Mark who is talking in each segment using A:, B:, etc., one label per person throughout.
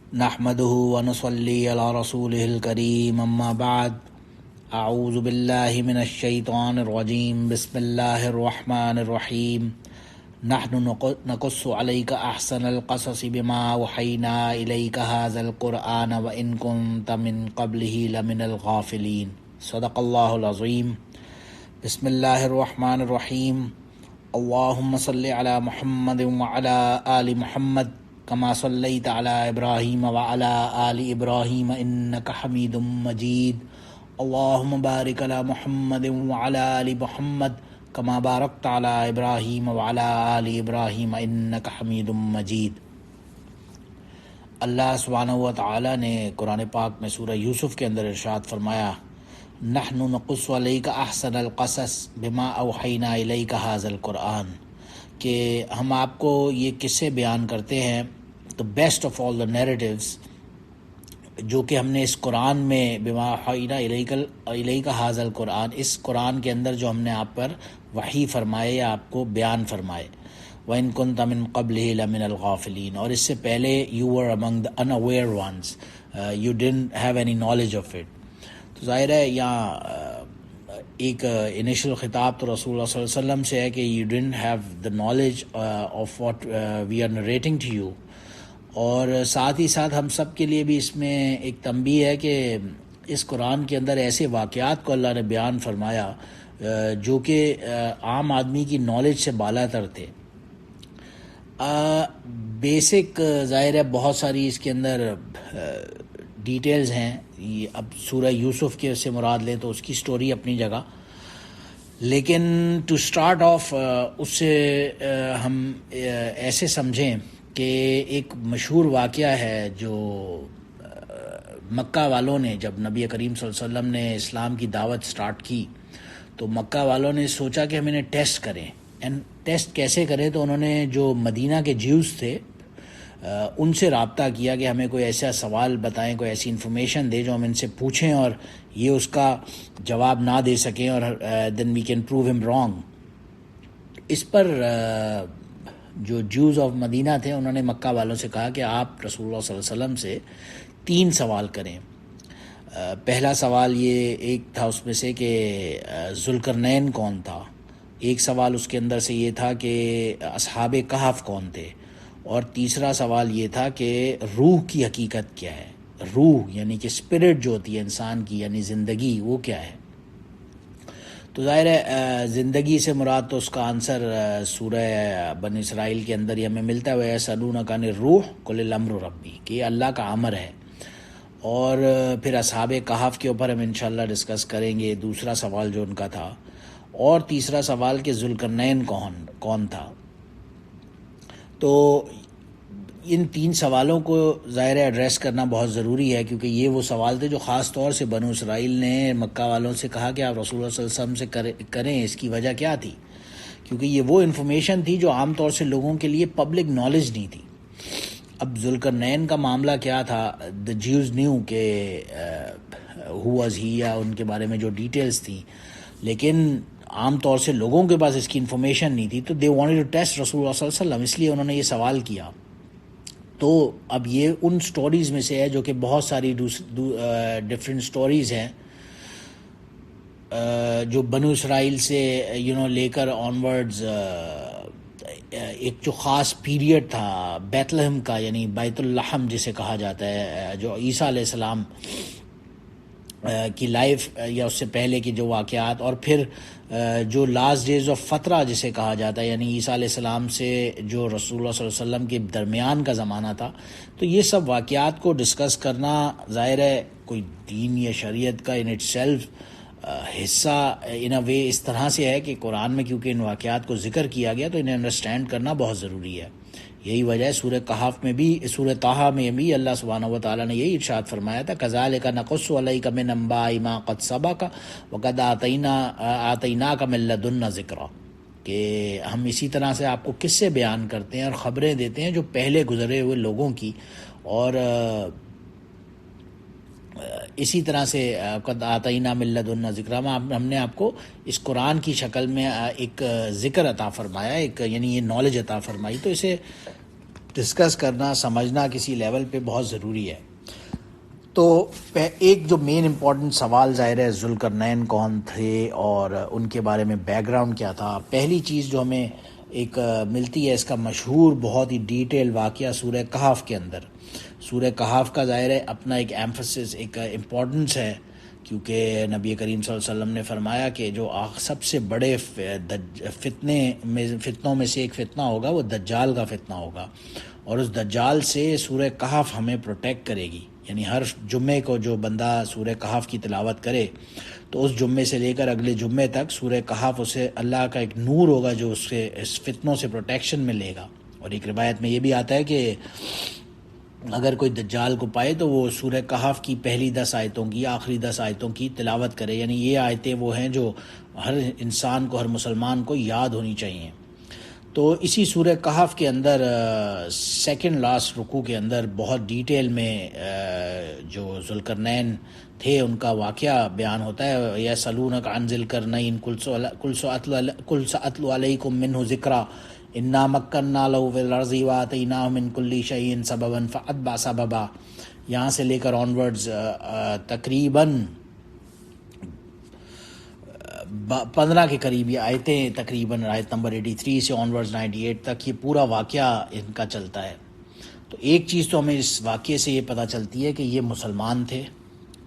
A: نحمده ونصلي على رسوله الكريم اما بعد اعوذ بالله من الشيطان الرجيم بسم الله الرحمن الرحيم نحن نقص عليك احسن القصص بما اوحينا اليك هذا القرآن وان كنت من قبله لمن الغافلين صدق الله العظيم بسم الله الرحمن الرحيم اللهم صل على محمد وعلى آل محمد كما صليت على إبراهيم وعلى آل إبراهيم إنك حميد مجيد اللهم بارك على محمد وعلى آل محمد كما باركت على إبراهيم وعلى آل إبراهيم إنك حميد مجيد۔ اللہ سبحانہ و تعالیٰ نے قرآن پاک میں سورہ یوسف کے اندر ارشاد فرمایا، نحن نقص علیک احسن القصص بما اوحینا الیک ھذا القرآن، کہ ہم آپ کو یہ قصے بیان کرتے ہیں the best of all the narratives جو کہ ہم نے اس قرآن میں بما اوحینا الیک ھذا القرآن، اس قرآن کے اندر جو ہم نے آپ پر وحی فرمائے یا آپ کو بیان فرمائے، وَإِن كُنْتَ مِن قَبْلِهِ لَمِنَ الْغَافِلِينَ، اور اس سے پہلے you were among the unaware ones, you didn't have any knowledge of it۔ تو ظاہر ہے یہاں ایک انیشل خطاب تو رسول اللہ صلی اللہ علیہ وسلم سے ہے کہ you don't have the knowledge of what we are narrating to you, اور ساتھ ہی ساتھ ہم سب کے لیے بھی اس میں ایک تنبیہ ہے کہ اس قرآن کے اندر ایسے واقعات کو اللہ نے بیان فرمایا جو کہ عام آدمی کی نالج سے بالا تر تھے۔ بیسک ظاہر ہے بہت ساری اس کے اندر ڈیٹیلز ہیں، اب سورہ یوسف کے سے مراد لیں تو اس کی سٹوری اپنی جگہ، لیکن ٹو سٹارٹ آف اس سے ہم ایسے سمجھیں کہ ایک مشہور واقعہ ہے جو مکہ والوں نے، جب نبی کریم صلی اللہ علیہ وسلم نے اسلام کی دعوت سٹارٹ کی تو مکہ والوں نے سوچا کہ ہم انہیں ٹیسٹ کریں، اینڈ ٹیسٹ کیسے کریں، تو انہوں نے جو مدینہ کے جیوز تھے ان سے رابطہ کیا کہ ہمیں کوئی ایسا سوال بتائیں، کوئی ایسی انفارمیشن دے جو ہم ان سے پوچھیں اور یہ اس کا جواب نہ دے سکیں، اور دین وی کین پروو ہم رانگ۔ اس پر جو جوز آف مدینہ تھے انہوں نے مکہ والوں سے کہا کہ آپ رسول اللہ صلی اللہ علیہ وسلم سے 3 سوال کریں۔ پہلا سوال یہ ایک تھا اس میں سے کہ ذوالقرنین کون تھا، ایک سوال اس کے اندر سے یہ تھا کہ اصحاب کہف کون تھے، اور تیسرا سوال یہ تھا کہ روح کی حقیقت کیا ہے، روح یعنی کہ اسپرٹ جو ہوتی ہے انسان کی یعنی زندگی، وہ کیا ہے۔ تو ظاہر ہے زندگی سے مراد تو اس کا آنسر سورہ بنی اسرائیل کے اندر ہی ہمیں ملتا ہے، وَيَسْأَلُونَكَ عَنِ الرُّوحِ قُلِ الْأَمْرُ رَبِّي، کہ یہ اللہ کا امر ہے۔ اور پھر اصحاب کہف کے اوپر ہم انشاءاللہ ڈسکس کریں گے، دوسرا سوال جو ان کا تھا، اور تیسرا سوال کہ ذوالقرنین کون تھا۔ تو ان 3 سوالوں کو ظاہر ایڈریس کرنا بہت ضروری ہے، کیونکہ یہ وہ سوال تھے جو خاص طور سے بنو اسرائیل نے مکہ والوں سے کہا کہ آپ رسول اللہ صلی اللہ علیہ وسلم سے کریں، اس کی وجہ کیا تھی، کیونکہ یہ وہ انفارمیشن تھی جو عام طور سے لوگوں کے لیے پبلک نالج نہیں تھی۔ اب ذوالقرنین کا معاملہ کیا تھا، دا جیوز نیو کہ ہو واز ہی، یا ان کے بارے میں جو ڈیٹیلز تھیں، لیکن عام طور سے لوگوں کے پاس اس کی انفارمیشن نہیں تھی، تو دے وانٹڈ ٹو ٹیسٹ رسول اللہ صلی اللہ علیہ وسلم، اس لیے انہوں نے یہ سوال کیا۔ تو اب یہ ان سٹوریز میں سے ہے جو کہ بہت ساری ڈفرینٹ سٹوریز ہیں جو بنو اسرائیل سے لے کر آنورڈز ایک جو خاص پیریڈ تھا بیت لحم کا، یعنی بیت اللحم جسے کہا جاتا ہے، جو عیسیٰ علیہ السلام کی لائف یا اس سے پہلے کی جو واقعات، اور پھر جو لاسٹ ڈیز آف فترہ جسے کہا جاتا ہے، یعنی عیسیٰ علیہ السلام سے جو رسول اللہ صلی اللہ علیہ وسلم کے درمیان کا زمانہ تھا، تو یہ سب واقعات کو ڈسکس کرنا ظاہر ہے کوئی دین یا شریعت کا ان اٹ سیلف حصہ ان اے وے اس طرح سے ہے کہ قرآن میں کیونکہ ان واقعات کو ذکر کیا گیا تو انہیں انڈرسٹینڈ کرنا بہت ضروری ہے۔ یہی وجہ ہے سورہ کہف میں بھی، سورہ طٰہٰ میں بھی اللہ سبحانہ و تعالیٰ نے یہی ارشاد فرمایا تھا، كَذَلِكَ نَقُصُّ عَلَيْكَ مِنْ أَنْبَاءِ مَا قَدْ سَبَقَ وَقَدْ آتَيْنَاكَ مِنْ لَدُنَّا ذِكْرًا، کہ ہم اسی طرح سے آپ کو قصے بیان کرتے ہیں اور خبریں دیتے ہیں جو پہلے گزرے ہوئے لوگوں کی، اور اسی طرح سے قد آتینا من لدنا ذکر، ہم نے آپ کو اس قرآن کی شکل میں ایک ذکر عطا فرمایا، ایک یعنی یہ نالج عطا فرمائی۔ تو اسے ڈسکس کرنا سمجھنا کسی لیول پہ بہت ضروری ہے. تو ایک جو مین امپورٹنٹ سوال ظاہر ہے ذوالقرنین کون تھے اور ان کے بارے میں بیک گراؤنڈ کیا تھا. پہلی چیز جو ہمیں ایک ملتی ہے اس کا مشہور بہت ہی ڈیٹیل واقعہ سورہ کہف کے اندر. سورہ کہف کا ظاہر ہے اپنا ایک ایمفسس ایک امپورٹنس ہے, کیونکہ نبی کریم صلی اللہ علیہ وسلم نے فرمایا کہ جو سب سے بڑے فتنوں میں سے ایک فتنہ ہوگا وہ دجال کا فتنہ ہوگا, اور اس دجال سے سورہ کہف ہمیں پروٹیکٹ کرے گی. یعنی ہر جمعے کو جو بندہ سورہ کہف کی تلاوت کرے تو اس جمعے سے لے کر اگلے جمعے تک سورہ کہف اسے اللہ کا ایک نور ہوگا جو اس کے اس فتنوں سے پروٹیکشن میں لے گا. اور ایک روایت میں یہ بھی آتا ہے کہ اگر کوئی دجال کو پائے تو وہ سورہ کہف کی پہلی 10 آیتوں کی آخری 10 آیتوں کی تلاوت کرے. یعنی یہ آیتیں وہ ہیں جو ہر انسان کو ہر مسلمان کو یاد ہونی چاہیے. تو اسی سورہ کہف کے اندر سیکنڈ لاسٹ رکوع کے اندر بہت ڈیٹیل میں جو ذوالقرنین تھے ان کا واقعہ بیان ہوتا ہے. یسألونک عن ذی القرنین قل سأتلو علیکم منہ ذکرا انا مکننا لہ فی الارض وآتیناہ من کل شیء سببا فأتبع سببا. یہاں سے لے کر آنورڈز تقریباً 15 کے قریب یہ آیتیں, تقریباً آیت نمبر 83 سے آنورڈز 98 تک یہ پورا واقعہ ان کا چلتا ہے. تو ایک چیز تو ہمیں اس واقعے سے یہ پتہ چلتی ہے کہ یہ مسلمان تھے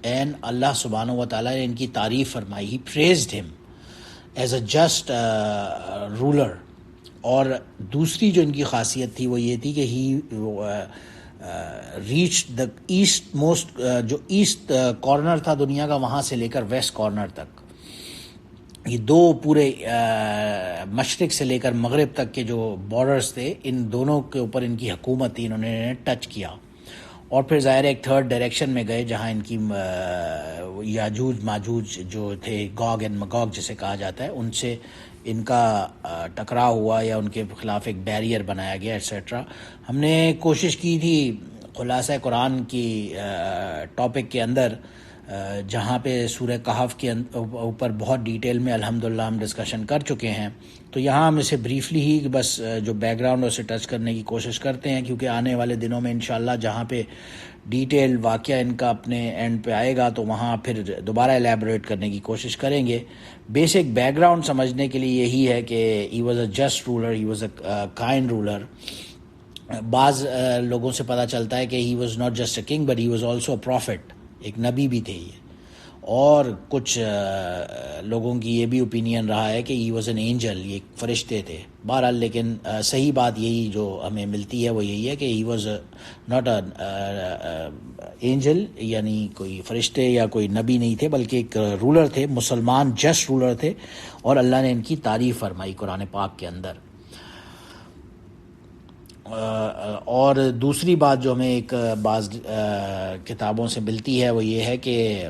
A: اینڈ اللہ سبحانہ و تعالیٰ نے ان کی تعریف فرمائی. ہی پریزڈ ہم ایز اے جسٹ رولر. اور دوسری جو ان کی خاصیت تھی وہ یہ تھی کہ he reach the east most, جو ایسٹ کارنر تھا دنیا کا وہاں سے لے کر ویسٹ کارنر تک, یہ دو پورے مشرق سے لے کر مغرب تک کے جو بارڈرز تھے ان دونوں کے اوپر ان کی حکومت تھی, انہوں نے ٹچ کیا. اور پھر ظاہر ایک تھرڈ ڈائریکشن میں گئے جہاں ان کی یاجوج ماجوج جو تھے, گوگ اینڈ مگوگ جسے کہا جاتا ہے, ان سے ان کا ٹکراؤ ہوا یا ان کے خلاف ایک بیریئر بنایا گیا ایٹسیٹرا. ہم نے کوشش کی تھی خلاصہ قرآن کی ٹاپک کے اندر جہاں پہ سورہ کہف کے اوپر بہت ڈیٹیل میں الحمدللہ ہم ڈسکشن کر چکے ہیں, تو یہاں ہم اسے بریفلی ہی بس جو بیک گراؤنڈ اسے ٹچ کرنے کی کوشش کرتے ہیں, کیونکہ آنے والے دنوں میں انشاءاللہ جہاں پہ ڈیٹیل واقعہ ان کا اپنے اینڈ پہ آئے گا تو وہاں پھر دوبارہ ایلیبوریٹ کرنے کی کوشش کریں گے. بیسک بیک گراؤنڈ سمجھنے کے لیے یہی ہے کہ he was a just ruler, he was a kind ruler. بعض لوگوں سے پتہ چلتا ہے کہ he was not just a king but he was also a prophet, ایک نبی بھی تھے یہ. اور کچھ لوگوں کی یہ بھی اوپینین رہا ہے کہ ہی واز این اینجل, یہ فرشتے تھے. بہرحال لیکن صحیح بات یہی جو ہمیں ملتی ہے وہ یہی ہے کہ he was not an angel, یعنی کوئی فرشتے یا کوئی نبی نہیں تھے بلکہ ایک رولر تھے, مسلمان جسٹ رولر تھے, اور اللہ نے ان کی تعریف فرمائی قرآن پاک کے اندر. اور دوسری بات جو ہمیں ایک بعض کتابوں سے ملتی ہے وہ یہ ہے کہ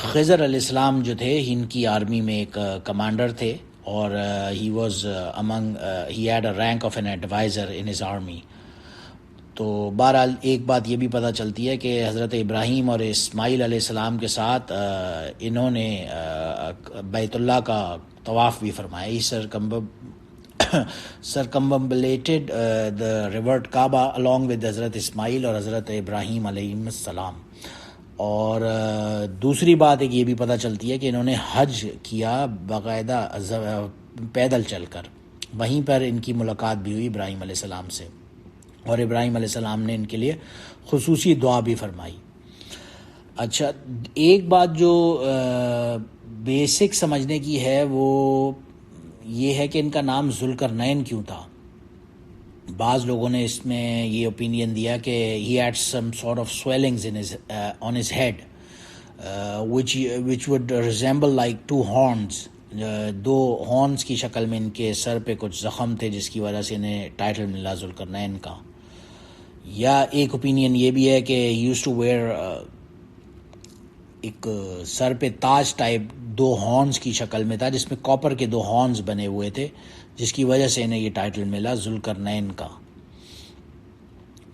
A: خضر علیہ السلام جو تھے ان کی آرمی میں ایک کمانڈر تھے, اور he was among he had a rank of an advisor in his army. تو بہرحال ایک بات یہ بھی پتہ چلتی ہے کہ حضرت ابراہیم اور اسماعیل علیہ السلام کے ساتھ انہوں نے بیت اللہ کا طواف بھی فرمایا. ہی circumambulated the revered Kaaba along with حضرت اسماعیل اور حضرت ابراہیم علیہ السلام. اور دوسری بات ایک یہ بھی پتہ چلتی ہے کہ انہوں نے حج کیا باقاعدہ پیدل چل کر. وہیں پر ان کی ملاقات بھی ہوئی ابراہیم علیہ السلام سے, اور ابراہیم علیہ السلام نے ان کے لیے خصوصی دعا بھی فرمائی. اچھا, ایک بات جو بیسک سمجھنے کی ہے وہ یہ ہے کہ ان کا نام ذوالقرنین کیوں تھا. بعض لوگوں نے اس میں یہ اوپینین دیا کہ he had some sort of swellings on his head which would resemble like two horns. Do horns کی شکل میں ان کے سر پہ کچھ زخم تھے جس کی وجہ سے انہیں ٹائٹل ملا ذوالقرنین کا. یا ایک اوپینین یہ بھی ہے کہ he used to wear ایک سر پہ تاج ٹائپ دو ہارنز کی شکل میں تھا جس میں کاپر کے دو ہارنز بنے ہوئے تھے, جس کی وجہ سے انہیں یہ ٹائٹل ملا ذوالقرنین کا.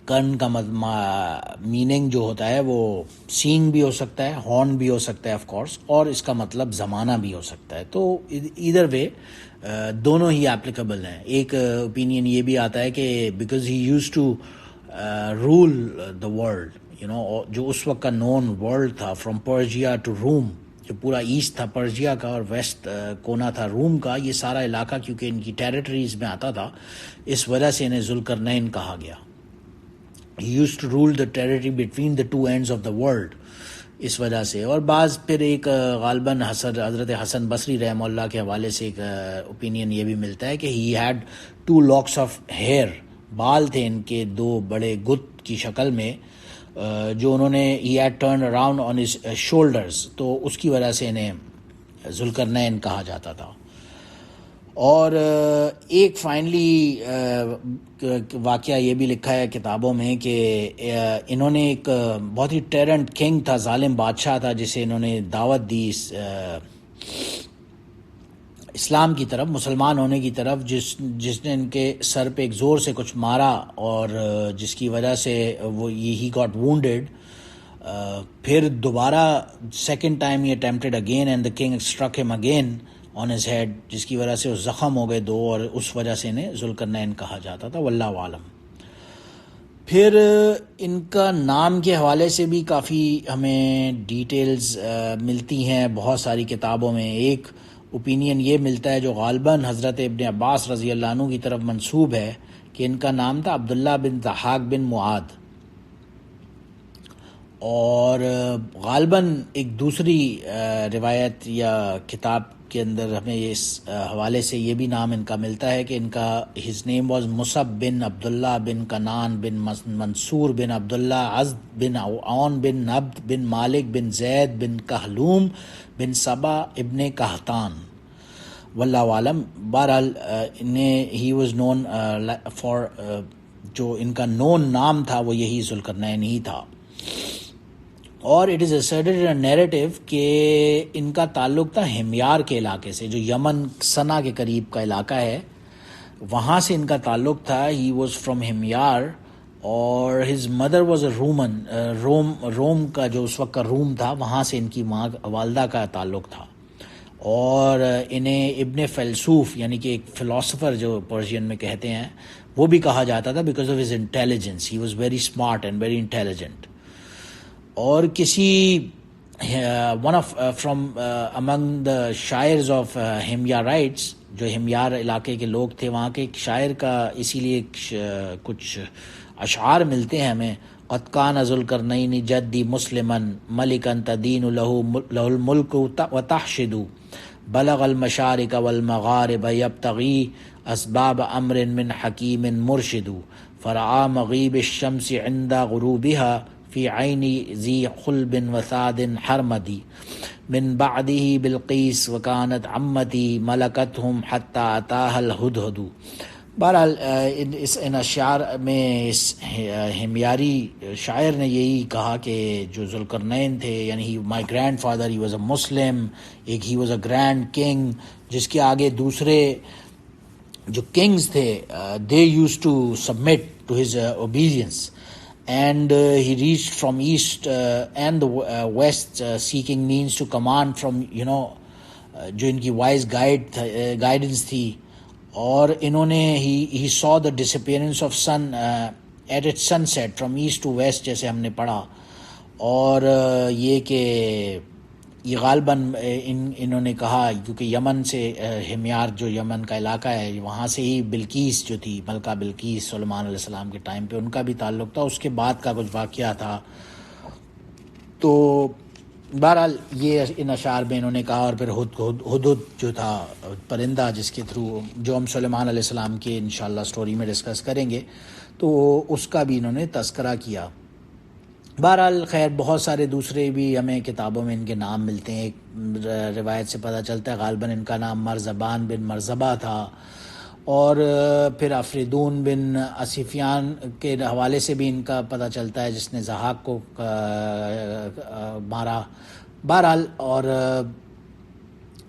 A: کرن کا میننگ جو ہوتا ہے وہ سینگ بھی ہو سکتا ہے, ہارن بھی ہو سکتا ہے آف کورس, اور اس کا مطلب زمانہ بھی ہو سکتا ہے. تو ایدر وے دونوں ہی ایپلیکیبل ہیں. ایک اوپینین یہ بھی آتا ہے کہ because he used to rule the world, جو اس وقت کا نون ورلڈ تھا, فرام پرجیا ٹو روم, جو پورا ایسٹ تھا پرجیا کا اور ویسٹ کونا تھا روم کا, یہ سارا علاقہ کیونکہ ان کی ٹیریٹریز میں آتا تھا, اس وجہ سے انہیں ذوالقرنین کہا گیا. He used to rule the territory between the two ends of the world, اس وجہ سے. اور بعض پھر ایک غالباً حضرت حسن بصری رحمہ اللہ کے حوالے سے ایک اوپینین یہ بھی ملتا ہے کہ he had 2 locks of hair, بال تھے ان کے 2 بڑے گت کی شکل میں, جو انہوں نے he had turned around on his shoulders, تو اس کی وجہ سے انہیں ذوالقرنین کہا جاتا تھا. اور ایک فائنلی واقعہ یہ بھی لکھا ہے کتابوں میں کہ انہوں نے ایک بہت ہی ٹیرنٹ کنگ تھا, ظالم بادشاہ تھا, جسے انہوں نے دعوت دی اسلام کی طرف, مسلمان ہونے کی طرف, جس نے ان کے سر پہ ایک زور سے کچھ مارا, اور جس کی وجہ سے وہ ہی گاٹ وونڈیڈ. پھر دوبارہ second time he attempted again and the king struck him again on his head, جس کی وجہ سے وہ زخم ہو گئے 2, اور اس وجہ سے انہیں ذوالقرنین کہا جاتا تھا, واللہ عالم. پھر ان کا نام کے حوالے سے بھی کافی ہمیں ڈیٹیلز ملتی ہیں بہت ساری کتابوں میں. ایک اوپینین یہ ملتا ہے جو غالباً حضرت ابن عباس رضی اللہ عنہ کی طرف منسوب ہے کہ ان کا نام تھا عبداللہ بن ضحاک بن معاذ. اور غالباً ایک دوسری روایت یا کتاب کے اندر ہمیں اس حوالے سے یہ بھی نام ان کا ملتا ہے کہ ان کا ہز نیم واز مصعب بن عبداللہ بن کنان بن منصور بن عبداللہ عزد بن عون بن نبد بن مالک بن زید بن کہلوم بن صبا ابن قحطان, واللہ عالم. بہرحال انہیں ہی واز نون فار, جو ان کا نون نام تھا وہ یہی ذوالقرنین ہی تھا. اور اٹ از asserted نیریٹو کہ ان کا تعلق تھا ہمیار کے علاقے سے, جو یمن سنا کے قریب کا علاقہ ہے, وہاں سے ان کا تعلق تھا. ہی واز فرام ہمیار, اور his mother was a Roman, Rome کا جو اس وقت کا روم تھا, وہاں سے ان کی ماں والدہ کا تعلق تھا. اور انہیں ابن فیلسوف یعنی کہ ایک فلاسفر جو پرشین میں کہتے ہیں, وہ بھی کہا جاتا تھا because of his intelligence. He was very smart and very intelligent. اور کسی one of from among the شاعرز آف ہمیارائٹس, جو ہمیار علاقے کے لوگ تھے, وہاں کے ایک شاعر کا اسی لیے کچھ اشعار ملتے ہیں ہمیں. قد کان ذوالقرنین جدی مسلمن ملکن تدین لہ الملک وتحشد بلغ المشارق والمغارب یبتغی اسباب امر من حکیم مرشد فرعا مغیب الشمس عند غروبها فی عینی ذی خلب وساد حرمدی من بعده بالقیس وکانت عمتی ملکتہم حتی اتاہ الہدہد. بہرحال ان اشعار میں اس ہمیاری شاعر نے یہی کہا کہ جو ذوالقرنین تھے, یعنی my grandfather he was a Muslim, ایک he was a grand king, جس کے آگے دوسرے جو کنگز تھے they use to submit to his obedience. And he reached from east and the west seeking means to command from جو ان کی wise guidance تھی. اور انہوں نے he saw the disappearance of sun at its sunset from east to west, جیسے ہم نے پڑھا. اور یہ کہ یہ غالباً انہوں نے کہا کیونکہ یمن سے ہمیار جو یمن کا علاقہ ہے, وہاں سے ہی بلقیس جو تھی, ملکہ بلقیس سلیمان علیہ السلام کے ٹائم پہ ان کا بھی تعلق تھا. اس کے بعد کا کچھ واقعہ تھا. تو بہرحال یہ ان اشعار میں انہوں نے کہا. اور پھر ہدہد جو تھا پرندہ, جس کے تھرو جو ہم سلیمان علیہ السلام کے انشاءاللہ سٹوری میں ڈسکس کریں گے, تو اس کا بھی انہوں نے تذکرہ کیا. بہرحال خیر بہت سارے دوسرے بھی ہمیں کتابوں میں ان کے نام ملتے ہیں. ایک روایت سے پتہ چلتا ہے غالباً ان کا نام مرزبان بن مرزبہ تھا. اور پھر افریدون بن اسفیان کے حوالے سے بھی ان کا پتہ چلتا ہے, جس نے ضحاک کو مارا. بہرحال اور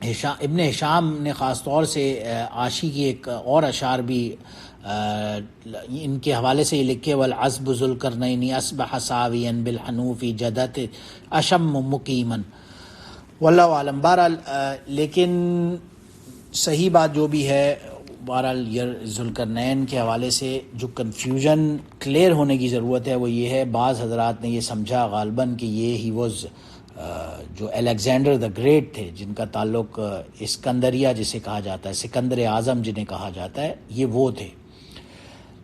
A: ابن ہشام نے خاص طور سے عاشی کی ایک اور اشعار بھی ان کے حوالے سے یہ لکھے والعصب ذوالقرنین اصبح ساویا بالحنوف جدت اشم مقیما، واللہ عالم. بہرحال لیکن صحیح بات جو بھی ہے، بہرحال ذوالقرنین کے حوالے سے جو کنفیوژن کلیئر ہونے کی ضرورت ہے وہ یہ ہے، بعض حضرات نے یہ سمجھا غالباً کہ یہ ہی واز جو الیگزینڈر دا گریٹ تھے، جن کا تعلق اسکندریہ جسے کہا جاتا ہے، سکندر اعظم جنہیں کہا جاتا ہے، یہ وہ تھے.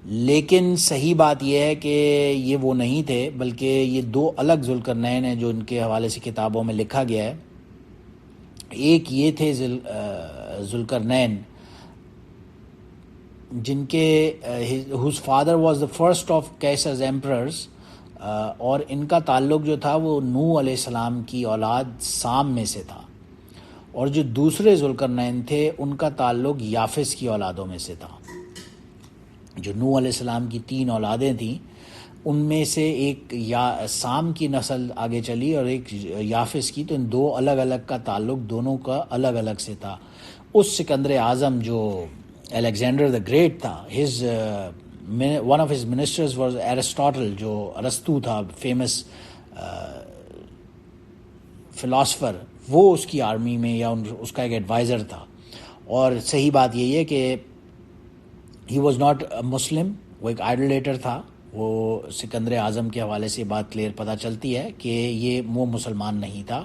A: لیکن صحیح بات یہ ہے کہ یہ وہ نہیں تھے، بلکہ یہ دو الگ ذوالقرنین ہیں جو ان کے حوالے سے کتابوں میں لکھا گیا ہے. ایک یہ تھے ذوالقرنین جن کے whose father was the first of Caesar's emperors، اور ان کا تعلق جو تھا وہ نوح علیہ السلام کی اولاد سام میں سے تھا، اور جو دوسرے ذوالقرنین تھے ان کا تعلق یافس کی اولادوں میں سے تھا. جو نوح علیہ السلام کی 3 اولادیں تھیں ان میں سے ایک سام کی نسل آگے چلی اور ایک یافس کی، تو ان دو الگ الگ کا تعلق دونوں کا الگ الگ سے تھا. اس سکندر اعظم جو الیگزینڈر دا گریٹ تھا، one of his ministers was Aristotle, جو ارسطو تھا فیمس فلاسفر، وہ اس کی آرمی میں یا اس کا ایک ایڈوائزر تھا. اور صحیح بات یہی ہے کہ ہی واز ناٹ مسلم، وہ ایک آئیڈولیٹر تھا. وہ سکندر اعظم کے حوالے سے بات کلیئر پتہ چلتی ہے کہ وہ مسلمان نہیں تھا،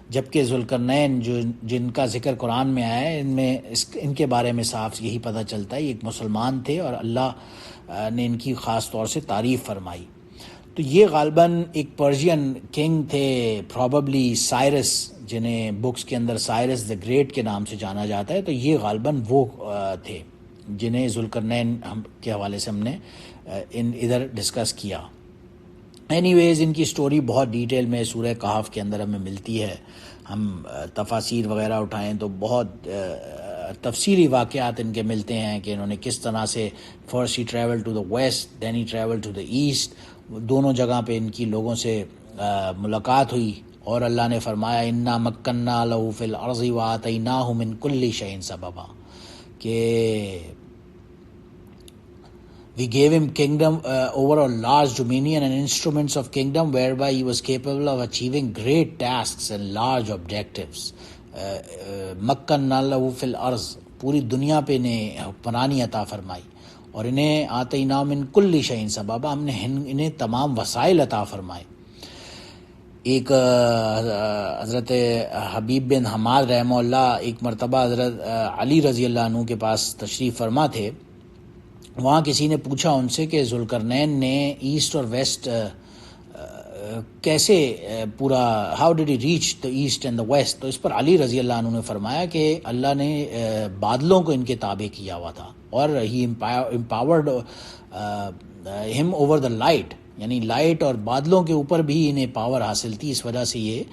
A: جبکہ ذوالقرنین جن کا ذکر قرآن میں آیا ہے ان کے بارے میں صاف یہی پتہ چلتا ہے، یہ ایک مسلمان تھے اور اللہ نے ان کی خاص طور سے تعریف فرمائی. تو یہ غالباً ایک پرشین کنگ تھے، پروبیبلی سائرس، جنہیں بکس کے اندر سائرس دا گریٹ کے نام سے جانا جاتا ہے. تو یہ غالباً وہ تھے جنہیں ذوالقرنین کے حوالے سے ہم نے ادھر ڈسکس کیا. اینی ویز ان کی سٹوری بہت ڈیٹیل میں سورہ کہف کے اندر ہمیں ملتی ہے. ہم تفاسیر وغیرہ اٹھائیں تو بہت تفصیلی واقعات ان کے ملتے ہیں کہ انہوں نے کس طرح سے first he travel to the west, then he travel to the east. دونوں جگہ پہ ان کی لوگوں سے ملاقات ہوئی، اور اللہ نے فرمایا انا مکننا لہ فی الارض وآتیناہ من کل شیء سببا، کہ we gave him kingdom over a large dominion and instruments of kingdom whereby he was capable of achieving great tasks and large objectives. مکننا لہ فی الارض، پوری دنیا پہ انہیں حکمرانی عطا فرمائی، اور انہیں آتیناہ من کل شیء سببا، ہم نے انہیں تمام وسائل عطا فرمائے. ایک حضرت حبیب بن حماد رحمہ اللہ ایک مرتبہ حضرت علی رضی اللہ عنہ کے پاس تشریف فرما تھے. وہاں کسی نے پوچھا ان سے کہ ذوالقرنین نے ایسٹ اور ویسٹ کیسے پورا، how did he reach the east and the west? تو اس پر علی رضی اللہ عنہ نے فرمایا کہ اللہ نے بادلوں کو ان کے تابع کیا ہوا تھا، اور ہی امپاورڈ ہم اوور دا لائٹ، یعنی لائٹ اور بادلوں کے اوپر بھی انہیں پاور حاصل تھی. اس وجہ سے یہ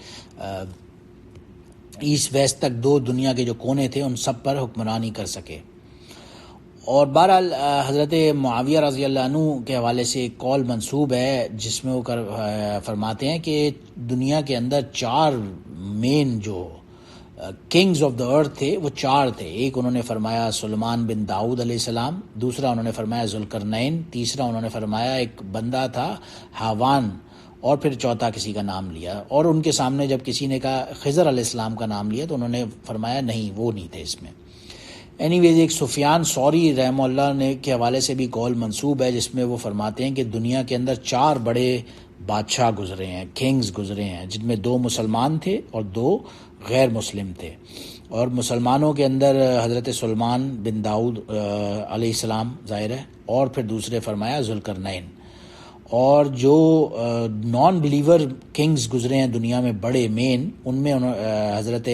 A: ایسٹ ویسٹ تک 2 دنیا کے جو کونے تھے ان سب پر حکمرانی کر سکے. اور بہرحال حضرت معاویہ رضی اللہ عنہ کے حوالے سے ایک قول منسوب ہے جس میں وہ فرماتے ہیں کہ دنیا کے اندر 4 مین جو کنگز آف دا ارتھ تھے وہ 4 تھے. ایک انہوں نے فرمایا سلیمان بن داؤد علیہ السلام، دوسرا انہوں نے فرمایا ذوالقرنین، تیسرا انہوں نے فرمایا ایک بندہ تھا ہاوان، اور پھر چوتھا کسی کا نام لیا. اور ان کے سامنے جب کسی نے کہا خضر علیہ السلام کا نام لیا تو انہوں نے فرمایا نہیں، وہ نہیں تھے اس میں. اینی ویز ایک سفیان ثوری رحمہ اللہ نے کے حوالے سے بھی قول منسوب ہے جس میں وہ فرماتے ہیں کہ دنیا کے اندر 4 بڑے بادشاہ گزرے ہیں، کنگز گزرے ہیں، جن میں 2 مسلمان تھے اور 2 غیر مسلم تھے. اور مسلمانوں کے اندر حضرت سلیمان بن داؤد علیہ السلام ظاہر ہے، اور پھر دوسرے فرمایا ذوالقرنین. اور جو نان بلیور کنگز گزرے ہیں دنیا میں بڑے مین، ان میں حضرت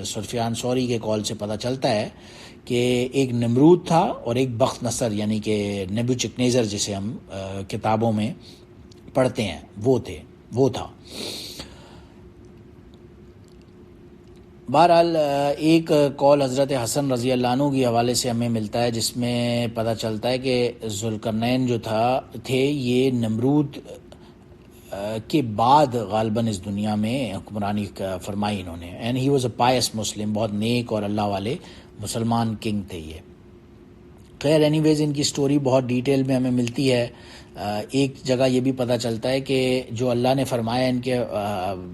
A: سفیان ثوری کے قول سے پتہ چلتا ہے کہ ایک نمرود تھا اور ایک بخت نصر، یعنی کہ نیبوچڈنیزر جسے ہم کتابوں میں پڑھتے ہیں، وہ تھا. بہرحال ایک قول حضرت حسن رضی اللہ عنہ کے حوالے سے ہمیں ملتا ہے جس میں پتہ چلتا ہے کہ ذوالقرنین جو تھے یہ نمرود کے بعد غالباً اس دنیا میں حکمرانی فرمائی انہوں نے. اینڈ ہی واز اے پائس مسلم، بہت نیک اور اللہ والے مسلمان کنگ تھے یہ. خیر اینی ویز ان کی سٹوری بہت ڈیٹیل میں ہمیں ملتی ہے. ایک جگہ یہ بھی پتہ چلتا ہے کہ جو اللہ نے فرمایا ان کے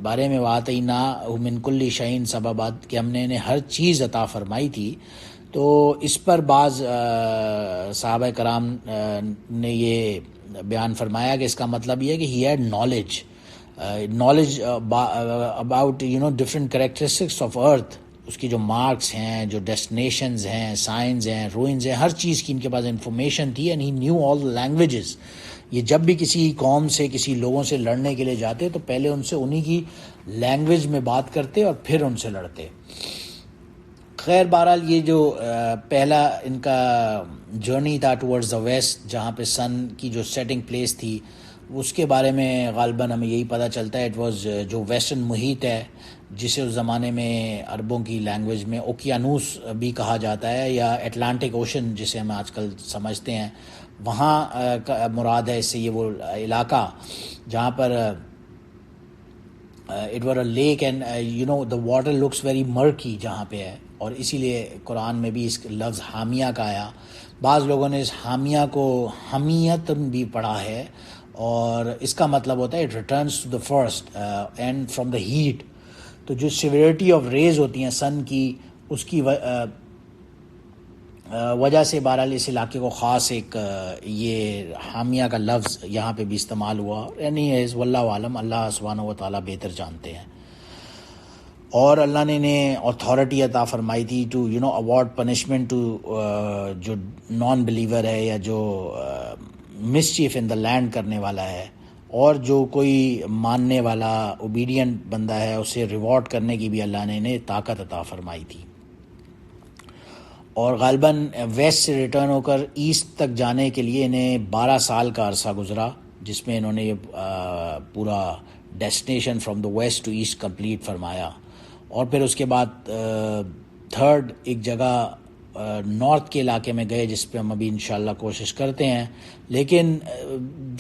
A: بارے میں وَآتَيْنَاهُ مِن كُلِّ شَيْءٍ سَبَبًا کہ ہم نے انہیں ہر چیز عطا فرمائی تھی. تو اس پر بعض صحابہ کرام نے یہ بیان فرمایا کہ اس کا مطلب یہ ہے کہ he had knowledge about different characteristics of earth. اس کی جو مارکس ہیں، جو ڈیسٹینیشنز ہیں، سائنز ہیں، روئنز ہیں، ہر چیز کی ان کے پاس انفارمیشن تھی. And he new all languages. یہ جب بھی کسی قوم سے، کسی لوگوں سے لڑنے کے لیے جاتے تو پہلے ان سے انہی کی لینگویج میں بات کرتے اور پھر ان سے لڑتے. خیر بہرحال یہ جو پہلا ان کا جرنی تھا ٹورڈز دا ویسٹ، جہاں پہ سن کی جو سیٹنگ پلیس تھی، اس کے بارے میں غالباً ہمیں یہی پتہ چلتا ہے. اٹ واز جو ویسٹرن محیط ہے، جسے اس زمانے میں عربوں کی لینگویج میں اوکیانوس بھی کہا جاتا ہے، یا اٹلانٹک اوشن جسے ہم آج کل سمجھتے ہیں، وہاں مراد ہے اس سے یہ وہ علاقہ جہاں پر it were a lake and the water looks very murky جہاں پہ ہے. اور اسی لیے قرآن میں بھی اس لفظ حامیہ کا آیا. بعض لوگوں نے اس حامیہ کو حمیت بھی پڑھا ہے، اور اس کا مطلب ہوتا ہے it returns to the first and from the heat. تو جو سیویرٹی آف ریز ہوتی ہیں سن کی، اس کی وجہ سے بہرحال اس علاقے کو خاص ایک یہ حامیہ کا لفظ یہاں پہ بھی استعمال ہوا. یعنی واللہ عالم، اللہ سبحانہ و تعالیٰ بہتر جانتے ہیں. اور اللہ نے انہیں اتھارٹی عطا فرمائی تھی ٹو اوارڈ پنشمنٹ ٹو جو نان بلیور ہے، یا جو مسچیف ان دا لینڈ کرنے والا ہے، اور جو کوئی ماننے والا اوبیڈینٹ بندہ ہے اسے ریوارڈ کرنے کی بھی اللہ نے انہیں طاقت عطا فرمائی تھی. اور غالباً ویسٹ سے ریٹرن ہو کر ایسٹ تک جانے کے لیے انہیں 12 سال کا عرصہ گزرا، جس میں انہوں نے یہ پورا destination from the west to east complete فرمایا. اور پھر اس کے بعد تھرڈ ایک جگہ نارتھ کے علاقے میں گئے، جس پہ ہم ابھی انشاءاللہ کوشش کرتے ہیں. لیکن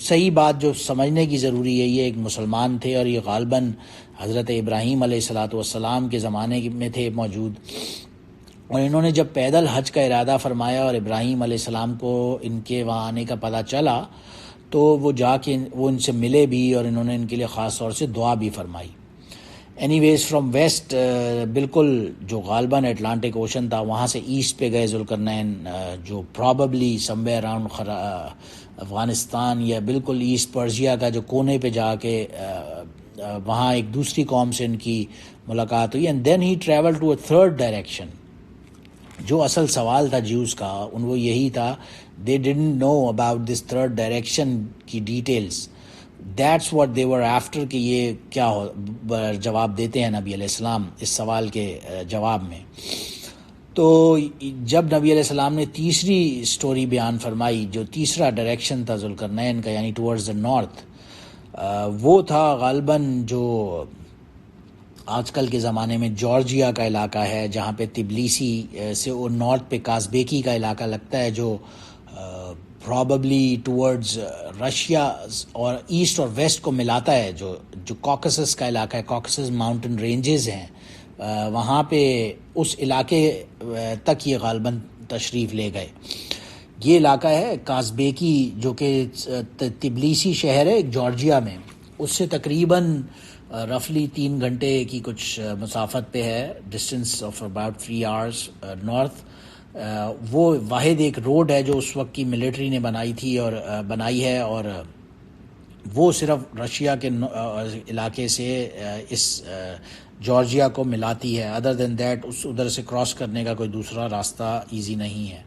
A: صحیح بات جو سمجھنے کی ضروری ہے، یہ ایک مسلمان تھے، اور یہ غالباً حضرت ابراہیم علیہ الصلاۃ والسلام کے زمانے میں تھے موجود. اور انہوں نے جب پیدل حج کا ارادہ فرمایا اور ابراہیم علیہ السلام کو ان کے وہاں آنے کا پتہ چلا، تو وہ جا کے وہ ان سے ملے بھی، اور انہوں نے ان کے لیے خاص طور سے دعا بھی فرمائی. اینی ویز فرام ویسٹ بالکل جو غالباً اٹلانٹک اوشن تھا، وہاں سے ایسٹ پہ گئے ذوالقرنین، جو probably some where around Afghanistan یا بالکل ایسٹ پرشیا کا جو کونے پہ جا کے وہاں ایک دوسری قوم سے ان کی ملاقات ہوئی. And then he travel to a third direction. جو اصل سوال تھا جیوز کا وہ یہی تھا، they didn't know about this third direction کی details. That's what they were after کہ یہ کیا جواب دیتے ہیں نبی علیہ السلام اس سوال کے جواب میں. تو جب نبی علیہ السلام نے تیسری سٹوری بیان فرمائی، جو تیسرا ڈائریکشن تھا ذوالقرنین کا، یعنی ٹورڈز دا نارتھ، وہ تھا غالباً جو آج کل کے زمانے میں جارجیا کا علاقہ ہے، جہاں پہ تبلیسی سے اور نارتھ پہ کازبیکی کا علاقہ لگتا ہے، جو پراببلی ٹورڈز رشیا اور ایسٹ اور ویسٹ کو ملاتا ہے. جو کاکسس کا علاقہ ہے، کاکسس ماؤنٹن رینجز ہیں، وہاں پہ اس علاقے تک یہ غالباً تشریف لے گئے. یہ علاقہ ہے کازبیکی، جو کہ تبلیسی شہر ہے جارجیا میں، اس سے تقریباً رفلی 3 گھنٹے کی کچھ مسافت پہ ہے، distance of about 3 hours north. وہ واحد ایک روڈ ہے جو اس وقت کی ملٹری نے بنائی ہے، اور وہ صرف رشیا کے علاقے سے اس جارجیا کو ملاتی ہے. ادر دین دیٹ ادھر سے کراس کرنے کا کوئی دوسرا راستہ ایزی نہیں ہے.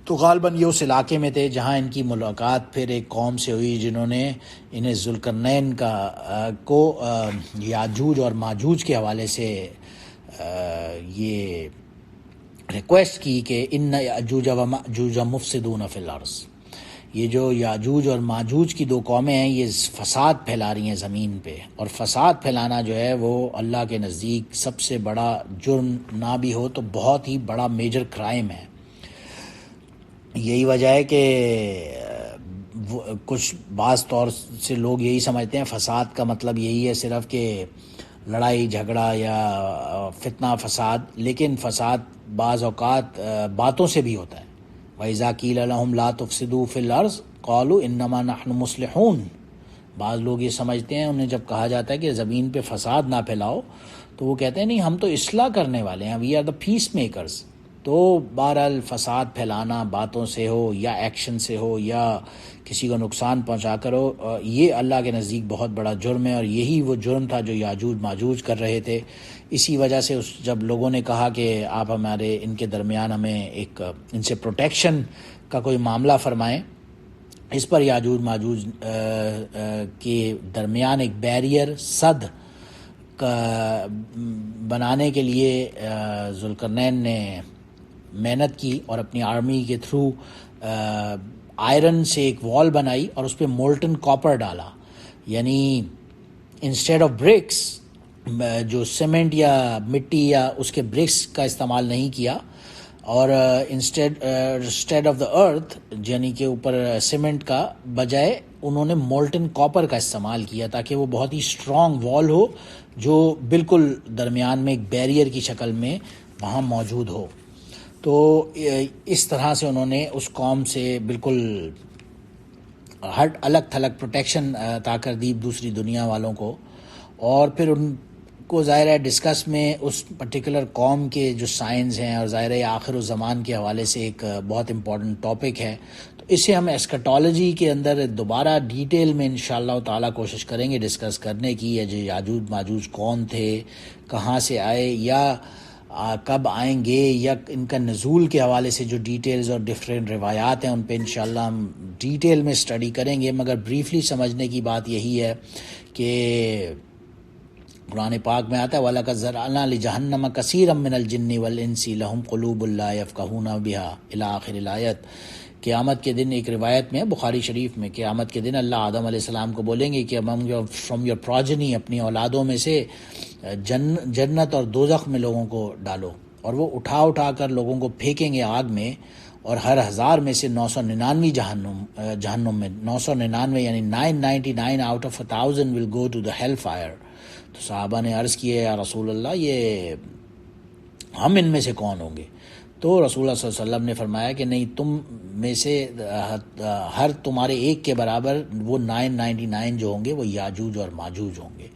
A: تو غالباً یہ اس علاقے میں تھے جہاں ان کی ملاقات پھر ایک قوم سے ہوئی، جنہوں نے انہیں ذوالقرنین کو یاجوج اور ماجوج کے حوالے سے یہ ریکویسٹ کی کہ ان یاجوج و ماجوج مفسدون فی الارض. یہ جو یاجوج اور ماجوج کی 2 قومیں ہیں، یہ فساد پھیلا رہی ہیں زمین پہ. اور فساد پھیلانا جو ہے وہ اللہ کے نزدیک سب سے بڑا جرم نہ بھی ہو تو بہت ہی بڑا میجر کرائم ہے. یہی وجہ ہے کہ کچھ بعض طور سے لوگ یہی سمجھتے ہیں فساد کا مطلب یہی ہے صرف کہ لڑائی جھگڑا یا فتنہ فساد، لیکن فساد بعض اوقات باتوں سے بھی ہوتا ہے. وَإِذَا قِيلَ لَهُمْ لَا تُفْسِدُوا فِي الْأَرْضِ قَالُوا إِنَّمَا نَحْنُ مُصْلِحُونَ۔ بعض لوگ یہ سمجھتے ہیں، انہیں جب کہا جاتا ہے کہ زمین پہ فساد نہ پھیلاؤ تو وہ کہتے ہیں نہیں، ہم تو اصلاح کرنے والے ہیں، we are the piece makers. تو بہرحال فساد پھیلانا باتوں سے ہو یا ایکشن سے ہو یا کسی کو نقصان پہنچا کر ہو، یہ اللہ کے نزدیک بہت بڑا جرم ہے، اور یہی وہ جرم تھا جو یاجوج ماجوج کر رہے تھے۔ اسی وجہ سے جب لوگوں نے کہا کہ آپ ہمارے ان کے درمیان ہمیں ایک ان سے پروٹیکشن کا کوئی معاملہ فرمائیں، اس پر یاجوج ماجوج کے درمیان ایک بیریئر صد بنانے کے لیے ذوالقرنین نے محنت کی اور اپنی آرمی کے تھرو آئرن سے ایک وال بنائی اور اس پہ مولٹن کاپر ڈالا، یعنی انسٹیڈ آف برکس، جو سیمنٹ یا مٹی یا اس کے برکس کا استعمال نہیں کیا، اور انسٹیڈ آف دا ارتھ یعنی کہ اوپر سیمنٹ کا بجائے انہوں نے مولٹن کاپر کا استعمال کیا تاکہ وہ بہت ہی اسٹرانگ وال ہو جو بالکل درمیان میں ایک بیریئر کی شکل میں وہاں موجود ہو۔ تو اس طرح سے انہوں نے اس قوم سے بالکل الگ تھلگ پروٹیکشن عطا کر دی دوسری دنیا والوں کو، اور پھر ان کو ظاہر ہے ڈسکس میں اس پرٹیکولر قوم کے جو سائنس ہیں، اور ظاہر ہے آخر الزمان کے حوالے سے ایک بہت امپورٹنٹ ٹاپک ہے، تو اسے ہم ایسکٹالوجی کے اندر دوبارہ ڈیٹیل میں انشاءاللہ تعالی کوشش کریں گے ڈسکس کرنے کی، یا جو یاجوج ماجوج کون تھے، کہاں سے آئے، یا کب آئیں گے، یا ان کا نزول کے حوالے سے جو ڈیٹیلز اور ڈفرینٹ روایات ہیں ان پہ انشاءاللہ ہم ڈیٹیل میں اسٹڈی کریں گے۔ مگر بریفلی سمجھنے کی بات یہی ہے کہ قرآن پاک میں آتا ہے وَلَقَدْ ذَرَأْنَا لِجَهَنَّمَ كَثِيرًا مِّنَ الْجِنِّ وَالْإِنسِ لَهُمْ قُلُوبٌ لَّا يَفْقَهُونَ بِهَا إِلَى آخر الآیت۔ قیامت کے دن ایک روایت میں بخاری شریف میں، قیامت کے دن اللہ آدم علیہ السلام کو بولیں گے کہ فرام یور پروجنی، اپنی اولادوں میں سے جنت اور دوزخ میں لوگوں کو ڈالو، اور وہ اٹھا اٹھا کر لوگوں کو پھینکیں گے آگ میں، اور ہر 1000 میں سے 999 جہنم میں، 999 یعنی 999 out of 1000 will go to the hell fire. تو صحابہ نے عرض کیا یا رسول اللہ، یہ ہم ان میں سے کون ہوں گے؟ تو رسول اللہ صلی اللہ علیہ وسلم نے فرمایا کہ نہیں، تم میں سے ہر تمہارے ایک کے برابر وہ 999 جو ہوں گے وہ یاجوج اور ماجوج ہوں گے۔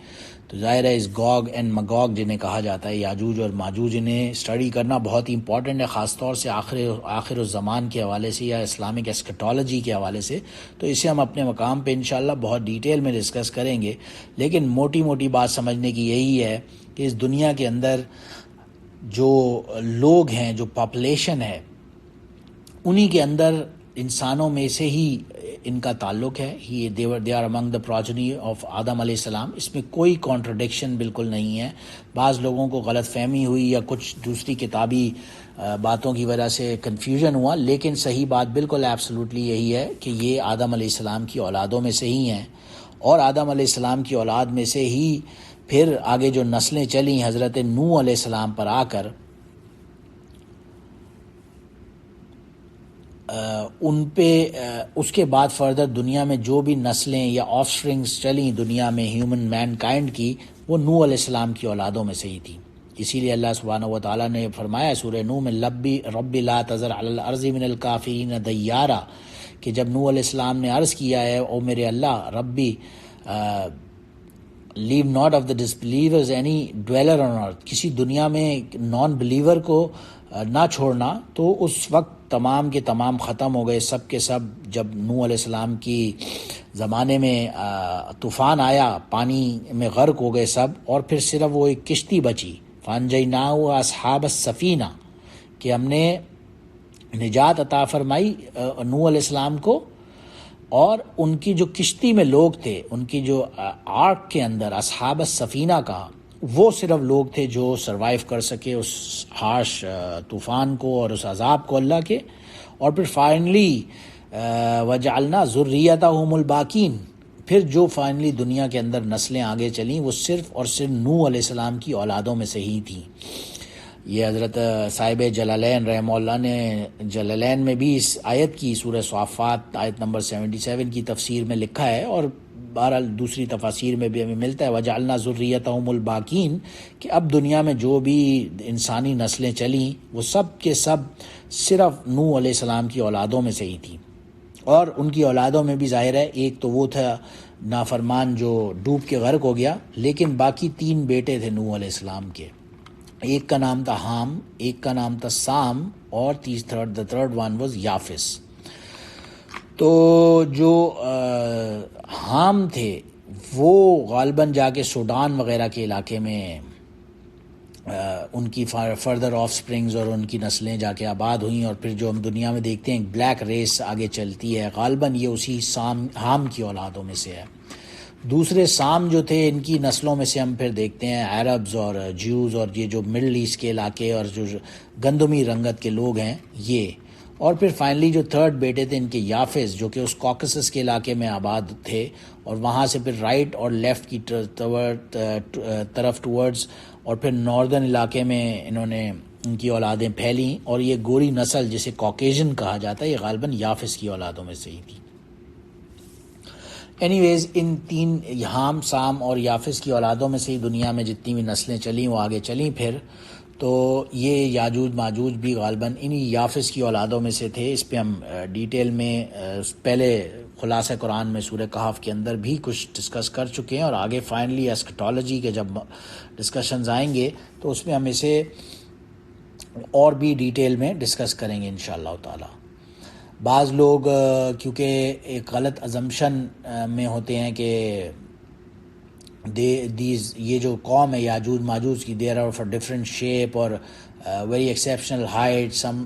A: تو ظاہر ہے اس گوگ اینڈ مگوگ جنہیں کہا جاتا ہے، یاجوج اور ماجوج، انہیں اسٹڈی کرنا بہت ہی امپورٹنٹ ہے، خاص طور سے آخر الزمان کے حوالے سے یا اسلامک ایسکٹالوجی کے حوالے سے۔ تو اسے ہم اپنے مقام پہ انشاءاللہ بہت ڈیٹیل میں ڈسکس کریں گے، لیکن موٹی موٹی بات سمجھنے کی یہی ہے کہ اس دنیا کے اندر جو لوگ ہیں، جو پاپولیشن ہے، انہی کے اندر انسانوں میں سے ہی ان کا تعلق ہے، they are among the progeny of آدم علیہ السلام۔ اس میں کوئی کانٹرڈکشن بالکل نہیں ہے۔ بعض لوگوں کو غلط فہمی ہوئی یا کچھ دوسری کتابی باتوں کی وجہ سے کنفیوژن ہوا، لیکن صحیح بات بالکل ایبسولوٹلی یہی ہے کہ یہ آدم علیہ السلام کی اولادوں میں سے ہی ہیں، اور آدم علیہ السلام کی اولاد میں سے ہی پھر آگے جو نسلیں چلیں حضرت نوح علیہ السلام پر آ کر، ان پہ اس کے بعد فردر دنیا میں جو بھی نسلیں یا آف سپرنگز چلیں دنیا میں ہیومن مین کائنڈ کی، وہ نوح علیہ السلام کی اولادوں میں سے ہی تھی۔ اسی لیے اللہ سبحانہ و تعالیٰ نے فرمایا سورہ نوح میں رب لا تذر علی الارض من الکافرین دیارا، کہ جب نوح علیہ السلام نے عرض کیا ہے او میرے اللہ ربی leave not of the disbelievers any dweller on earth, کسی دنیا میں نان بلیور کو نہ چھوڑنا، تو اس وقت تمام کے تمام ختم ہو گئے، سب کے سب۔ جب نوح علیہ السلام کی زمانے میں طوفان آیا، پانی میں غرق ہو گئے سب، اور پھر صرف وہ ایک کشتی بچی، فانجیناہ اصحاب السفینہ، کہ ہم نے نجات عطا فرمائی نوح علیہ السلام کو، اور ان کی جو کشتی میں لوگ تھے، ان کی جو آرک کے اندر اصحاب السفینہ کا، وہ صرف لوگ تھے جو سروائیو کر سکے اس ہارش طوفان کو اور اس عذاب کو اللہ کے۔ اور پھر فائنلی وجعلنا ذریتہم الباقین، پھر جو فائنلی دنیا کے اندر نسلیں آگے چلیں وہ صرف اور صرف نوح علیہ السلام کی اولادوں میں سے ہی تھیں۔ یہ حضرت صاحب جلالین رحمہ اللہ نے جلالین میں بھی اس آیت کی، سورہ صافات آیت نمبر 77 کی تفسیر میں لکھا ہے، اور بہرحال دوسری تفاسیر میں بھی ہمیں ملتا ہے وجعلنا ذریتہم الباقین، کہ اب دنیا میں جو بھی انسانی نسلیں چلیں وہ سب کے سب صرف نوح علیہ السلام کی اولادوں میں سے ہی تھیں، اور ان کی اولادوں میں بھی ظاہر ہے ایک تو وہ تھا نافرمان جو ڈوب کے غرق ہو گیا، لیکن باقی 3 بیٹے تھے نوح علیہ السلام کے، ایک کا نام تھا حام، ایک کا نام تھا سام، اور the third one was یافس۔ تو جو حام تھے وہ غالباً جا کے سوڈان وغیرہ کے علاقے میں ان کی فردر آف سپرنگز اور ان کی نسلیں جا کے آباد ہوئیں، اور پھر جو ہم دنیا میں دیکھتے ہیں ایک بلیک ریس آگے چلتی ہے، غالباً یہ اسی حام کی اولادوں میں سے ہے۔ دوسرے سام جو تھے ان کی نسلوں میں سے ہم پھر دیکھتے ہیں عربز اور جیوز اور یہ جو مڈل ایسٹ کے علاقے اور جو گندمی رنگت کے لوگ ہیں یہ، اور پھر فائنلی جو 3rd بیٹے تھے ان کے یافس جو کہ اس کوکسس کے علاقے میں آباد تھے، اور وہاں سے پھر رائٹ اور لیفٹ کی طرف ٹورڈز اور پھر ناردرن علاقے میں انہوں نے ان کی اولادیں پھیلیں، اور یہ گوری نسل جسے کاکیشن کہا جاتا ہے یہ غالباً یافس کی اولادوں میں سے ہی تھی۔ اینی ویز ان 3 حام، سام اور یافس کی اولادوں میں سے ہی دنیا میں جتنی بھی نسلیں چلیں وہ آگے چلیں پھر، تو یہ یاجوج ماجوج بھی غالباً انہی یافس کی اولادوں میں سے تھے۔ اس پہ ہم ڈیٹیل میں پہلے خلاصہ قرآن میں سورہ کہف کے اندر بھی کچھ ڈسکس کر چکے ہیں، اور آگے فائنلی اسکٹالوجی کے جب ڈسکشنز آئیں گے تو اس میں ہم اسے اور بھی ڈیٹیل میں ڈسکس کریں گے انشاءاللہ تعالی۔ بعض لوگ کیونکہ ایک غلط ازمپشن میں ہوتے ہیں کہ یہ جو قوم ہے یاجوج ماجوج کی there are far different shape اور very exceptional height, some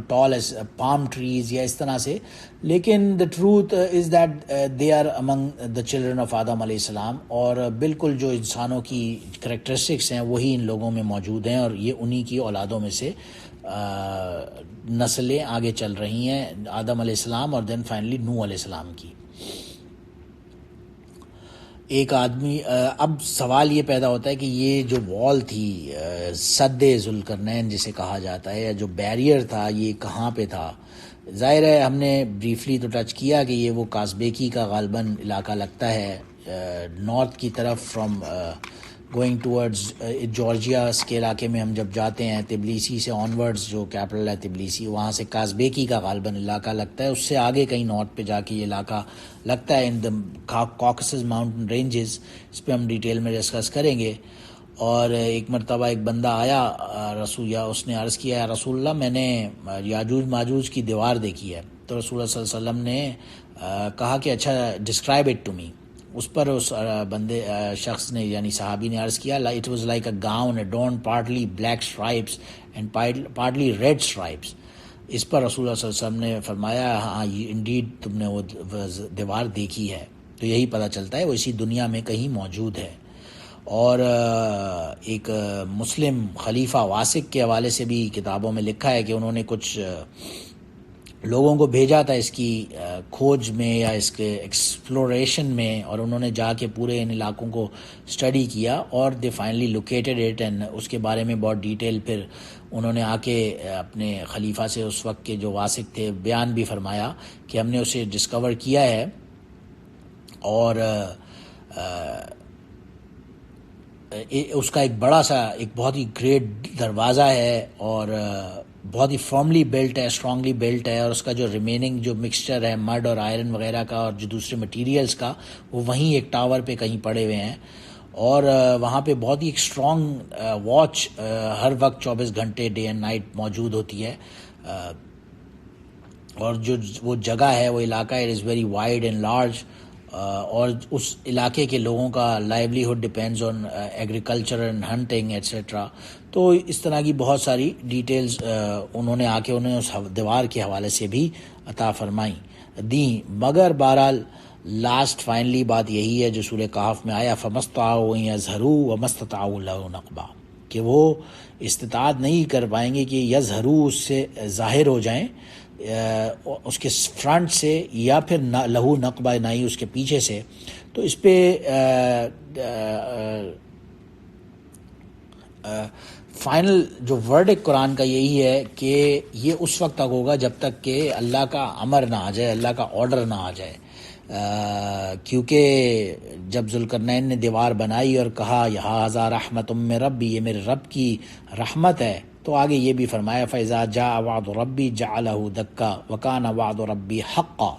A: tall as palm trees یا اس طرح سے، لیکن the truth is that they are among the children of آدم علیہ السلام، اور بالکل جو انسانوں کی کریکٹرسٹکس ہیں وہی ان لوگوں میں موجود ہیں، اور یہ انہی کی اولادوں میں سے نسلیں آگے چل رہی ہیں، آدم علیہ السلام اور دین فائنلی نوح علیہ السلام کی۔ ایک آدمی اب سوال یہ پیدا ہوتا ہے کہ یہ جو وال تھی سد ذوالقرنین جسے کہا جاتا ہے، یا جو بیریئر تھا یہ کہاں پہ تھا؟ ظاہر ہے ہم نے بریفلی تو ٹچ کیا کہ یہ وہ کازبیکی کا غالباً علاقہ لگتا ہے نارتھ کی طرف، فرام گوئنگ ٹورڈز جارجیا کے علاقے میں ہم جب جاتے ہیں تبلیسی سے آنورڈز، جو کیپٹل ہے تبلیسی، وہاں سے کازبیکی کا غالباً علاقہ لگتا ہے، اس سے آگے کہیں نارتھ پہ جا کے یہ علاقہ لگتا ہے ان دا کاکسس ماؤنٹن رینجز۔ اس پہ ہم ڈیٹیل میں ڈسکس کریں گے۔ اور ایک مرتبہ ایک بندہ آیا رسول، یا اس نے عرض کیا یا رسول اللہ میں نے یاجوج ماجوج کی دیوار دیکھی ہے، تو رسول اللہ صلی اللہ علیہ وسلم نے کہا کہ اچھا ڈسکرائب اٹ ٹو می۔ اس پر اس شخص نے یعنی صحابی نے عرض کیا it was like a gown adorned partly black stripes and partly red stripes۔ اس پر رسول اللہ صلی اللہ علیہ وسلم نے فرمایا ہاں انڈیڈ تم نے وہ دیوار دیکھی ہے، تو یہی پتہ چلتا ہے وہ اسی دنیا میں کہیں موجود ہے۔ اور ایک مسلم خلیفہ واسق کے حوالے سے بھی کتابوں میں لکھا ہے کہ انہوں نے کچھ لوگوں کو بھیجا تھا اس کی کھوج میں یا اس کے ایکسپلوریشن میں، اور انہوں نے جا کے پورے ان علاقوں کو اسٹڈی کیا، اور دے فائنلی لوکیٹڈ اٹ، اینڈ اس کے بارے میں بہت ڈیٹیل پھر انہوں نے آ کے اپنے خلیفہ سے اس وقت کے جو واسق تھے بیان بھی فرمایا کہ ہم نے اسے ڈسکور کیا ہے، اور اس کا ایک بڑا سا ایک بہت ہی گریٹ دروازہ ہے، اور بہت ہی فرملی بلٹ ہے، اسٹرانگلی بلٹ ہے، اور اس کا جو ریمیننگ جو مکسچر ہے مڈ اور آئرن وغیرہ کا اور جو دوسرے مٹیریلز کا وہ وہیں ایک ٹاور پہ کہیں پڑے ہوئے ہیں، اور وہاں پہ بہت ہی ایک اسٹرانگ واچ ہر وقت 24 گھنٹے ڈے اینڈ نائٹ موجود ہوتی ہے، اور جو وہ جگہ ہے وہ علاقہ it is very wide and large, اور اس علاقے کے لوگوں کا livelihood depends on agriculture and hunting etcetera. تو اس طرح کی بہت ساری ڈیٹیلز انہوں نے آ کے انہیں اس دیوار کے حوالے سے بھی عطا فرمائیں دیں، مگر بہرحال لاسٹ فائنلی بات یہی ہے جو سورہ کہف میں آیا فَمَسْتَطَاعُوا أَن يَظْهَرُوا وَمَا اسْتَطَاعُوا لَهُ نَقْبًا، کہ وہ استطاعت نہیں کر پائیں گے کہ یظہروا اس سے ظاہر ہو جائیں اس کے فرنٹ سے، یا پھر لہو نقبہ نہ ہی اس کے پیچھے سے۔ تو اس پہ فائنل جو ورڈک قرآن کا یہی ہے کہ یہ اس وقت تک ہوگا جب تک کہ اللہ کا امر نہ آ جائے، اللہ کا آرڈر نہ آ جائے۔ کیونکہ جب ذوالقرنین نے دیوار بنائی اور کہا ھذا رحمۃ من ربی، یہ میرے رب کی رحمت ہے، تو آگے یہ بھی فرمایا فَإِذَا جَاءَ وَعْدُ رَبِّي جَعَلَهُ دَكَّا وَكَانَ وَعْدُ رَبِّي حَقًّا،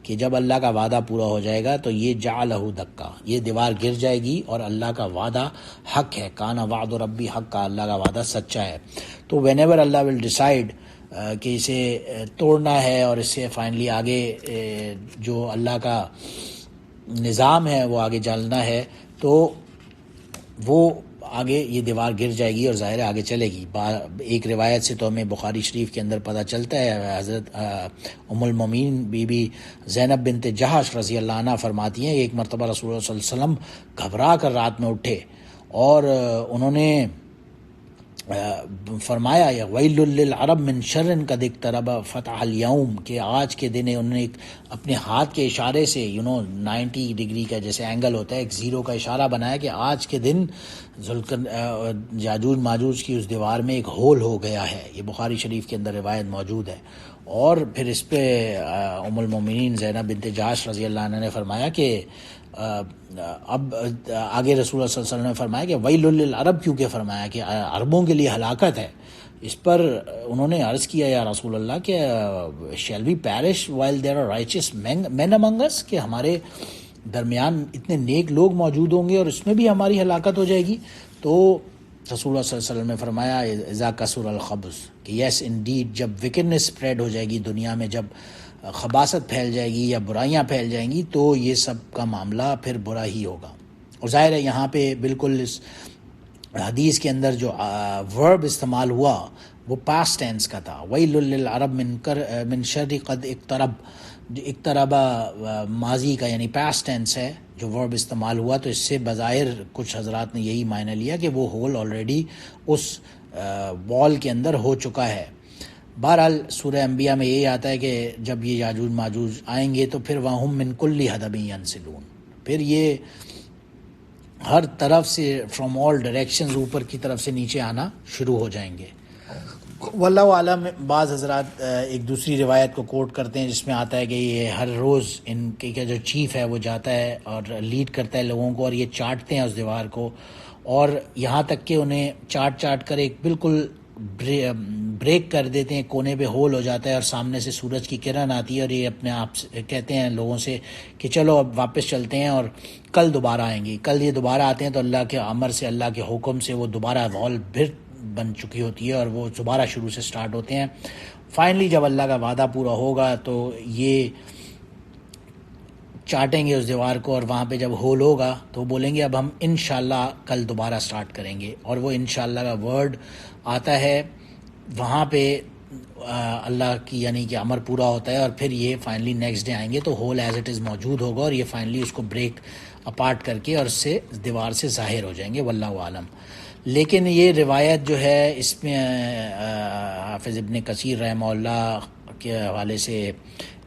A: کہ جب اللہ کا وعدہ پورا ہو جائے گا تو یہ جَعَلَهُ دَكَّا، یہ دیوار گر جائے گی، اور اللہ کا وعدہ حق ہے، کان وعد ربی حقا، اللہ کا وعدہ سچا ہے۔ تو when ever Allah will decide کہ اسے توڑنا ہے اور اس سے فائنلی آگے جو اللہ کا نظام ہے وہ آگے چلنا ہے، تو وہ آگے یہ دیوار گر جائے گی اور ظاہر آگے چلے گی۔ ایک روایت سے تو ہمیں بخاری شریف کے اندر پتہ چلتا ہے، حضرت ام المومنین بی بی زینب بنت جہش رضی اللہ عنہ فرماتی ہیں، ایک مرتبہ رسول اللہ صلی اللہ علیہ وسلم گھبرا کر رات میں اٹھے اور انہوں نے فرمایا ویل للعرب من شر قد اقترب فتح اليوم، کہ آج کے دن انہوں نے اپنے ہاتھ کے اشارے سے 90 ڈگری کا جیسے اینگل ہوتا ہے، ایک زیرو کا اشارہ بنایا کہ آج کے دن یاجوج ماجوج کی اس دیوار میں ایک ہول ہو گیا ہے۔ یہ بخاری شریف کے اندر روایت موجود ہے۔ اور پھر اس پہ ام المومنین زینب بنت جہش رضی اللہ عنہ نے فرمایا کہ اب آگے رسول اللہ صلی اللہ علیہ وسلم نے فرمایا کہ ویل للعرب، کیونکہ فرمایا کہ عربوں کے لیے ہلاکت ہے۔ اس پر انہوں نے عرض کیا یا رسول اللہ کہ shall we perish while there are righteous men among us، کہ ہمارے درمیان اتنے نیک لوگ موجود ہوں گے اور اس میں بھی ہماری ہلاکت ہو جائے گی؟ تو رسول اللہ صلی اللہ علیہ وسلم نے فرمایا اذا کثر الخبث، کہ یس انڈیڈ، جب ویکنیس اسپریڈ ہو جائے گی دنیا میں، جب خباثت پھیل جائے گی یا برائیاں پھیل جائیں گی، تو یہ سب کا معاملہ پھر برا ہی ہوگا۔ اور ظاہر ہے یہاں پہ بالکل اس حدیث کے اندر جو ورب استعمال ہوا وہ پاسٹ ٹینس کا تھا، ویل للعرب من شر قد اقترب، اقترب ماضی کا یعنی پاسٹ ٹینس ہے جو ورب استعمال ہوا، تو اس سے بظاہر کچھ حضرات نے یہی معنی لیا کہ وہ ہول آلریڈی اس وال کے اندر ہو چکا ہے۔ بہرحال سورہ انبیاء میں یہی آتا ہے کہ جب یہ یاجوج ماجوج آئیں گے تو پھر وَهُم مِّن كُلِّ حَدَبٍ يَنْسِلُونَ، پھر یہ ہر طرف سے فرام آل ڈائریکشنز اوپر کی طرف سے نیچے آنا شروع ہو جائیں گے۔ واللہ عالم۔ بعض حضرات ایک دوسری روایت کو کوٹ کرتے ہیں جس میں آتا ہے کہ یہ ہر روز ان کے جو چیف ہے وہ جاتا ہے اور لیڈ کرتا ہے لوگوں کو، اور یہ چاٹتے ہیں اس دیوار کو، اور یہاں تک کہ انہیں چاٹ کر ایک بالکل بریک کر دیتے ہیں، کونے پہ ہول ہو جاتا ہے اور سامنے سے سورج کی کرن آتی ہے، اور یہ اپنے آپ سے کہتے ہیں لوگوں سے کہ چلو اب واپس چلتے ہیں اور کل دوبارہ آئیں گے۔ کل یہ دوبارہ آتے ہیں تو اللہ کے امر سے، اللہ کے حکم سے وہ دوبارہ وال پھر بن چکی ہوتی ہے اور وہ دوبارہ شروع سے سٹارٹ ہوتے ہیں۔ فائنلی جب اللہ کا وعدہ پورا ہوگا تو یہ چاٹیں گے اس دیوار کو، اور وہاں پہ جب ہول ہوگا تو بولیں گے اب ہم انشاءاللہ کل دوبارہ سٹارٹ کریں گے، اور وہ انشاءاللہ کا ورڈ آتا ہے، وہاں پہ اللہ کی یعنی کہ امر پورا ہوتا ہے، اور پھر یہ فائنلی نیکسٹ ڈے آئیں گے تو ہول ایز اٹ از موجود ہوگا، اور یہ فائنلی اس کو بریک اپارٹ کر کے اور اس سے دیوار سے ظاہر ہو جائیں گے، واللہ عالم۔ لیکن یہ روایت جو ہے اس میں حافظ ابن کثیر رحمہ اللہ کے حوالے سے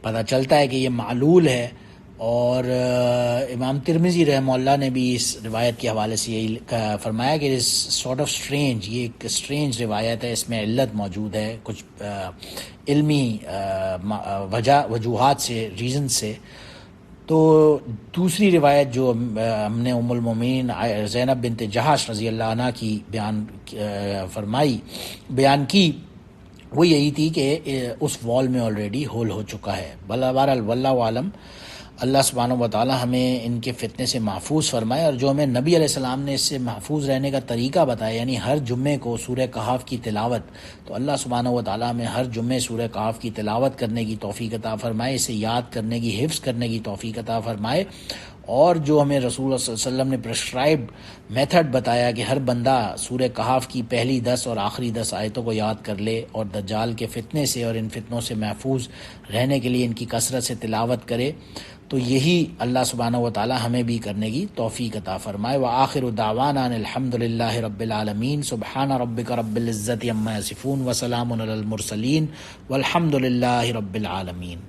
A: پتہ چلتا ہے کہ یہ معلول ہے، اور امام ترمذی رحمہ اللہ نے بھی اس روایت کے حوالے سے یہی فرمایا کہ اس سارٹ آف اسٹرینج، یہ ایک اسٹرینج روایت ہے، اس میں علت موجود ہے کچھ علمی وجوہات سے، ریزن سے۔ تو دوسری روایت جو ہم نے ام المومنین زینب بنت جہش رضی اللہ عنہ کی بیان کی وہ یہی تھی کہ اس وال میں آلریڈی ہول ہو چکا ہے۔ بہرحال واللہ عالم۔ اللہ سبحانہ و تعالی ہمیں ان کے فتنے سے محفوظ فرمائے، اور جو ہمیں نبی علیہ السلام نے اس سے محفوظ رہنے کا طریقہ بتایا، یعنی ہر جمعے کو سورہ کہف کی تلاوت، تو اللہ سبحانہ و تعالی ہمیں ہر جمعے سورہ کہف کی تلاوت کرنے کی توفیق عطا فرمائے، اسے یاد کرنے کی، حفظ کرنے کی توفیق عطا فرمائے، اور جو ہمیں رسول اللہ صلی اللہ علیہ وسلم نے پرسکرائبڈ میتھڈ بتایا کہ ہر بندہ سورہ کہف کی پہلی 10 اور آخری 10 آیتوں کو یاد کر لے، اور دجال کے فتنے سے اور ان فتنوں سے محفوظ رہنے کے لیے ان کی کثرت سے تلاوت کرے، تو یہی اللہ سبحانہ و تعالی ہمیں بھی کرنے کی توفیق عطا فرمائے۔ وآخر دعوانا ان الحمد للہ رب العالمین، سبحان ربک رب العزت عما یصفون وسلام علی المرسلین والحمد للہ رب العالمین۔